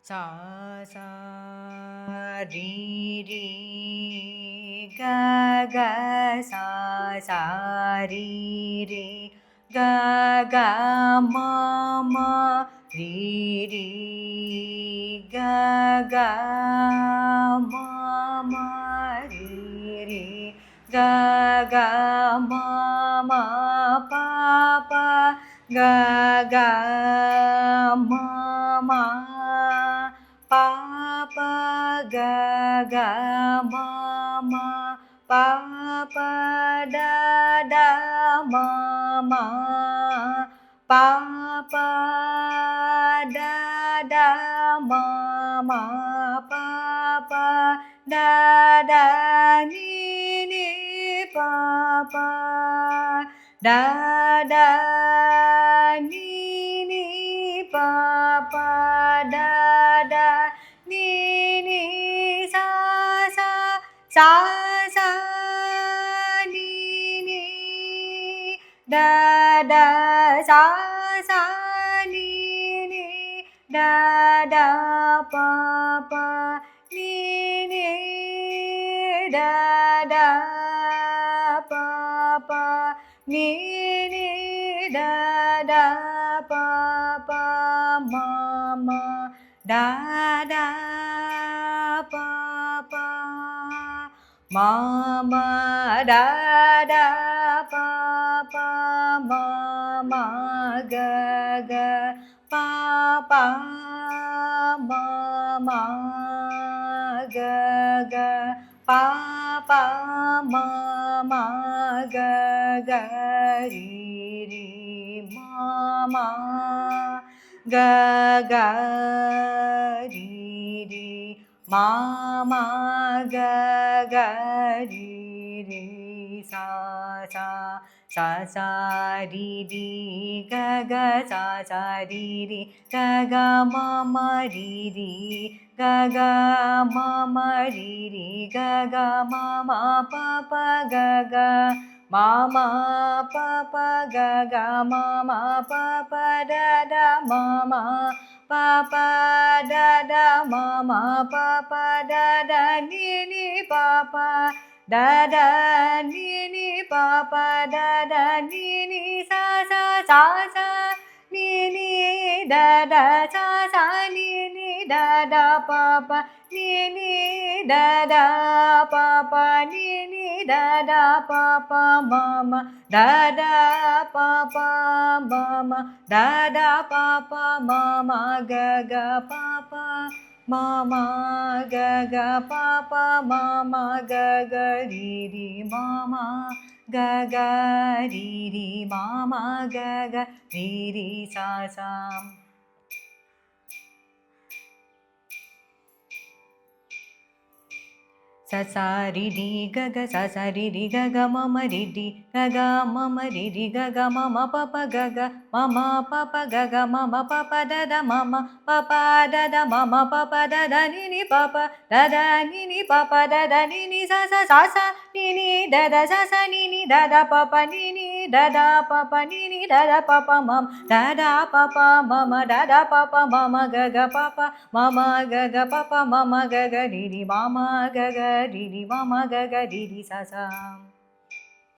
sa sa ri ri ga ga sa sa ri ri ga ga ma ma ri ri ga ga ma ma ri ri ga ga ma ma pa pa ga ga ma ma pa pa ga ga ma ma pa pa da da ma ma pa pa da da ma ma pa pa da da ni ni pa pa da da ni ni pa pa da da ni ni sa sa sa sa ni ni da da sa sa ni ni da da pa pa ni ni da da pa pa ni ni da da pa pa ma ma da da pa pa ma ma da da pa pa ma ma ga ga pa pa ma ma ga ga pa pa ma ma ga ga ri ri ma ma ga ga ri ri ma ma ga ga ri ri sa sa sa sa ri ri ga ga sa sa ri ri ga ga ma ma ri ri ga ga ma ma ri ri ga ga ma ma pa pa ga ga ma ma pa pa ga ga ma ma pa pa da da ma ma pa pa da da ma ma pa pa da da ni ni pa pa da da ni ni pa pa da da ni ni sa sa sa sa ni ni da da sa sa ni ni da da pa pa ni ni da da pa pa ni ni da da pa pa ma ma da da pa pa ma ma da da pa pa ma ma ga ga pa pa ma ma ga ga pa pa ma ma ga ga ri ri ma ma ga ga ri ri ma ma ga ga ri ri sa sa sa sa ri ri ga ga sa sa ri ri ga ga ma ma ri ri ga ga ma ma ri ri ga ga ma ma pa pa ga ga ma ma pa pa ga ga ma ma pa pa da da ma ma pa pa da da ma ma pa pa da da ni ni pa pa da da ni ni pa pa da da ni ni sa sa sa sa ni ni da da sa sa ni ni da da pa pa ni ni da da pa pa ni ni da da pa pa ma da da pa pa ma ma da da pa pa ma ma ga ga pa pa ma ma ga ga pa pa ma ma ga ga ri ri ma ma ga ga ri ri ma ma ga ga ri ri sa sa